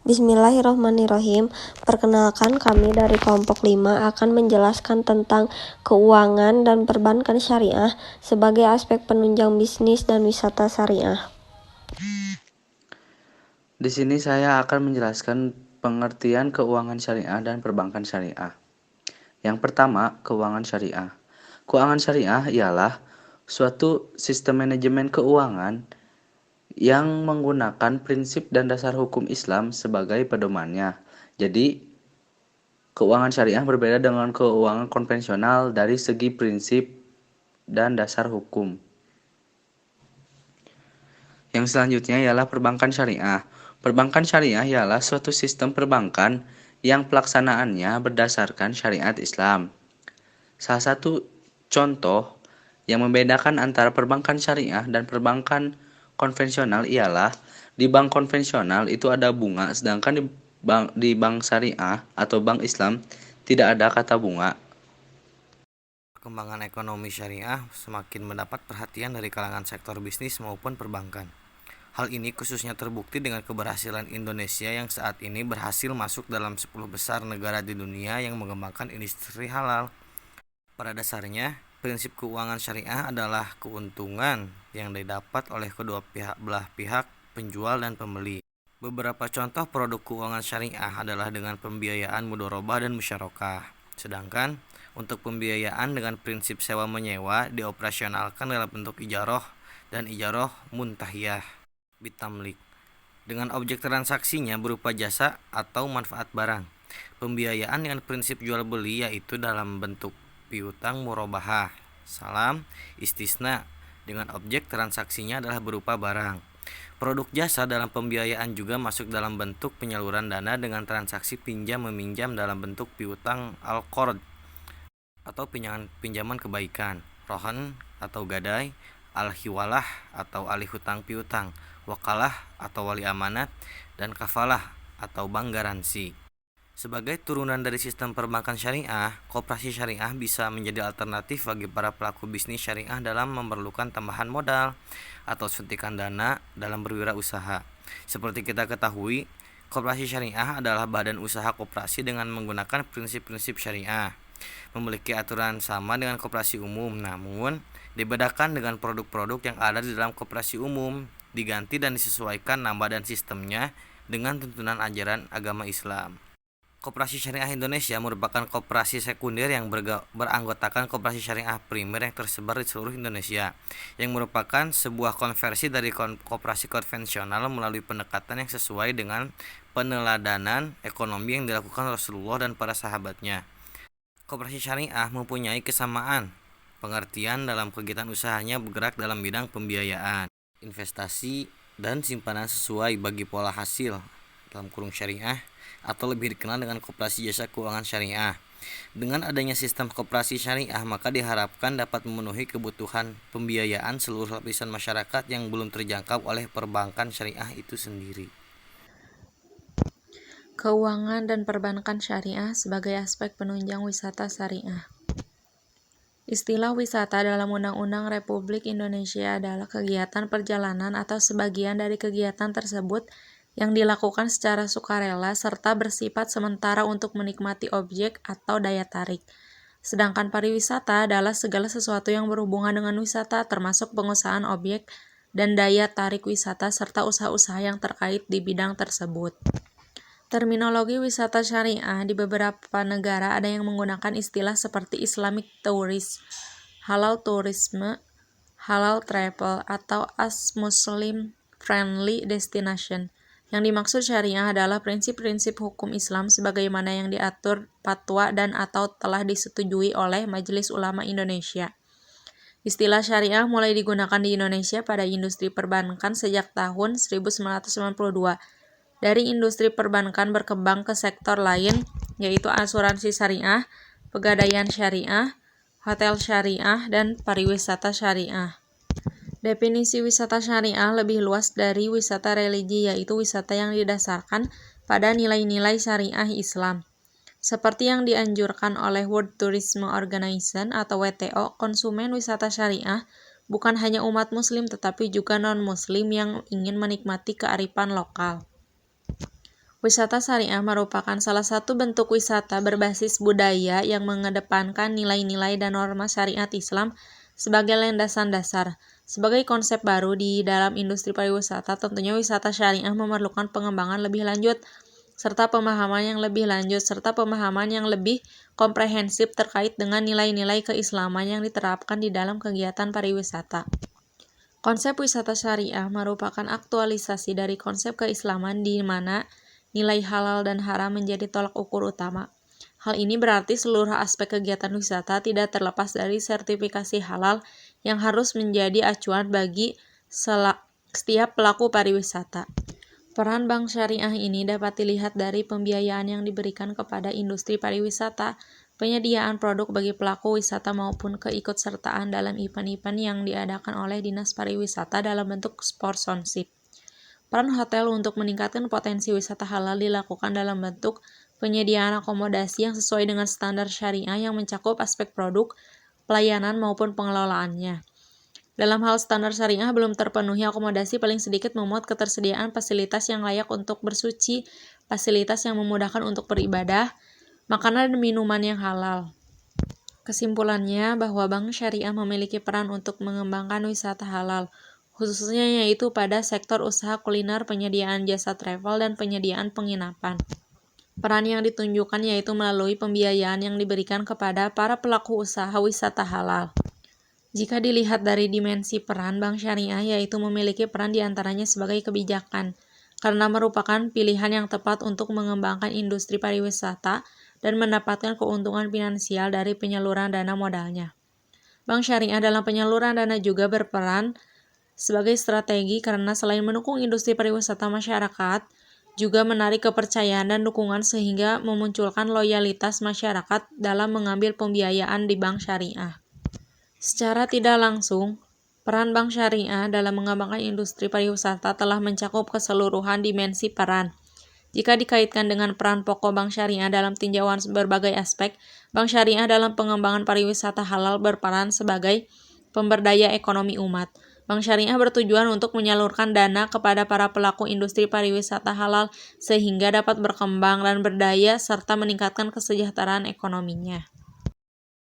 Bismillahirrahmanirrahim. Perkenalkan, kami dari kelompok 5 akan menjelaskan tentang keuangan dan perbankan syariah sebagai aspek penunjang bisnis dan wisata syariah. Di sini saya akan menjelaskan pengertian keuangan syariah dan perbankan syariah. Yang pertama, keuangan syariah. Keuangan syariah ialah suatu sistem manajemen keuangan yang menggunakan prinsip dan dasar hukum Islam sebagai pedomannya. Jadi, keuangan syariah berbeda dengan keuangan konvensional dari segi prinsip dan dasar hukum. Yang selanjutnya ialah perbankan syariah. Perbankan syariah ialah suatu sistem perbankan yang pelaksanaannya berdasarkan syariat Islam. Salah satu contoh yang membedakan antara perbankan syariah dan perbankan konvensional ialah di bank konvensional itu ada bunga, sedangkan di bank syariah atau bank Islam tidak ada kata bunga. Perkembangan ekonomi syariah semakin mendapat perhatian dari kalangan sektor bisnis maupun perbankan. Hal ini khususnya terbukti dengan keberhasilan Indonesia yang saat ini berhasil masuk dalam 10 besar negara di dunia yang mengembangkan industri halal. Pada dasarnya, prinsip keuangan syariah adalah keuntungan yang didapat oleh kedua belah pihak, penjual dan pembeli. Beberapa contoh produk keuangan syariah adalah dengan pembiayaan mudharabah dan musyarakah. Sedangkan untuk pembiayaan dengan prinsip sewa-menyewa dioperasionalkan dalam bentuk ijarah dan ijarah muntahiyah bitamlik dengan objek transaksinya berupa jasa atau manfaat barang. Pembiayaan dengan prinsip jual beli yaitu dalam bentuk piutang murabahah, salam, istisna dengan objek transaksinya adalah berupa barang. Produk jasa dalam pembiayaan juga masuk dalam bentuk penyaluran dana dengan transaksi pinjam-meminjam dalam bentuk piutang al-qard atau pinjaman kebaikan, rohan atau gadai, al-hiwalah atau alih hutang piutang, wakalah atau wali amanat, dan kafalah atau bank garansi. Sebagai turunan dari sistem perbankan syariah, koperasi syariah bisa menjadi alternatif bagi para pelaku bisnis syariah dalam memerlukan tambahan modal atau suntikan dana dalam berwirausaha. Seperti kita ketahui, koperasi syariah adalah badan usaha koperasi dengan menggunakan prinsip-prinsip syariah. Memiliki aturan sama dengan koperasi umum, namun dibedakan dengan produk-produk yang ada di dalam koperasi umum, diganti dan disesuaikan nama dan sistemnya dengan tuntunan ajaran agama Islam. Koperasi Syariah Indonesia merupakan koperasi sekunder yang beranggotakan koperasi syariah primer yang tersebar di seluruh Indonesia, yang merupakan sebuah konversi dari koperasi konvensional melalui pendekatan yang sesuai dengan peneladanan ekonomi yang dilakukan Rasulullah dan para sahabatnya. Koperasi syariah mempunyai kesamaan pengertian dalam kegiatan usahanya bergerak dalam bidang pembiayaan, investasi, dan simpanan sesuai bagi pola hasil dalam kurung syariah atau lebih dikenal dengan koperasi jasa keuangan syariah. Dengan adanya sistem koperasi syariah, maka diharapkan dapat memenuhi kebutuhan pembiayaan seluruh lapisan masyarakat yang belum terjangkau oleh perbankan syariah itu sendiri. Keuangan dan perbankan syariah sebagai aspek penunjang wisata syariah. Istilah wisata dalam Undang-Undang Republik Indonesia adalah kegiatan perjalanan atau sebagian dari kegiatan tersebut yang dilakukan secara sukarela serta bersifat sementara untuk menikmati objek atau daya tarik. Sedangkan pariwisata adalah segala sesuatu yang berhubungan dengan wisata termasuk pengusahaan objek dan daya tarik wisata serta usaha-usaha yang terkait di bidang tersebut. Terminologi wisata syariah di beberapa negara ada yang menggunakan istilah seperti Islamic Tourism, Halal Tourism, Halal Travel, atau as Muslim Friendly Destination. Yang dimaksud syariah adalah prinsip-prinsip hukum Islam sebagaimana yang diatur fatwa dan atau telah disetujui oleh Majelis Ulama Indonesia. Istilah syariah mulai digunakan di Indonesia pada industri perbankan sejak tahun 1992. Dari industri perbankan berkembang ke sektor lain, yaitu asuransi syariah, pegadaian syariah, hotel syariah, dan pariwisata syariah. Definisi wisata syariah lebih luas dari wisata religi, yaitu wisata yang didasarkan pada nilai-nilai syariah Islam. Seperti yang dianjurkan oleh World Tourism Organization atau WTO, konsumen wisata syariah bukan hanya umat muslim tetapi juga non-muslim yang ingin menikmati kearifan lokal. Wisata syariah merupakan salah satu bentuk wisata berbasis budaya yang mengedepankan nilai-nilai dan norma syariat Islam sebagai landasan dasar. Sebagai konsep baru di dalam industri pariwisata, tentunya wisata syariah memerlukan pengembangan lebih lanjut serta pemahaman yang lebih komprehensif terkait dengan nilai-nilai keislaman yang diterapkan di dalam kegiatan pariwisata. Konsep wisata syariah merupakan aktualisasi dari konsep keislaman di mana nilai halal dan haram menjadi tolak ukur utama. Hal ini berarti seluruh aspek kegiatan wisata tidak terlepas dari sertifikasi halal yang harus menjadi acuan bagi setiap pelaku pariwisata. Peran bank syariah ini dapat dilihat dari pembiayaan yang diberikan kepada industri pariwisata, penyediaan produk bagi pelaku wisata maupun keikutsertaan dalam event-event yang diadakan oleh Dinas Pariwisata dalam bentuk sponsorship. Peran hotel untuk meningkatkan potensi wisata halal dilakukan dalam bentuk penyediaan akomodasi yang sesuai dengan standar syariah yang mencakup aspek produk, pelayanan maupun pengelolaannya. Dalam hal standar syariah belum terpenuhi akomodasi paling sedikit memuat ketersediaan fasilitas yang layak untuk bersuci, fasilitas yang memudahkan untuk beribadah, makanan dan minuman yang halal. Kesimpulannya bahwa bank syariah memiliki peran untuk mengembangkan wisata halal, khususnya yaitu pada sektor usaha kuliner, penyediaan jasa travel, dan penyediaan penginapan. Peran yang ditunjukkan yaitu melalui pembiayaan yang diberikan kepada para pelaku usaha wisata halal. Jika dilihat dari dimensi peran, bank syariah yaitu memiliki peran diantaranya sebagai kebijakan, karena merupakan pilihan yang tepat untuk mengembangkan industri pariwisata dan mendapatkan keuntungan finansial dari penyaluran dana modalnya. Bank syariah dalam penyaluran dana juga berperan sebagai strategi karena selain mendukung industri pariwisata masyarakat, juga menarik kepercayaan dan dukungan sehingga memunculkan loyalitas masyarakat dalam mengambil pembiayaan di bank syariah. Secara tidak langsung, peran bank syariah dalam mengembangkan industri pariwisata telah mencakup keseluruhan dimensi peran. Jika dikaitkan dengan peran pokok bank syariah dalam tinjauan berbagai aspek, bank syariah dalam pengembangan pariwisata halal berperan sebagai pemberdaya ekonomi umat. Bank syariah bertujuan untuk menyalurkan dana kepada para pelaku industri pariwisata halal sehingga dapat berkembang dan berdaya serta meningkatkan kesejahteraan ekonominya.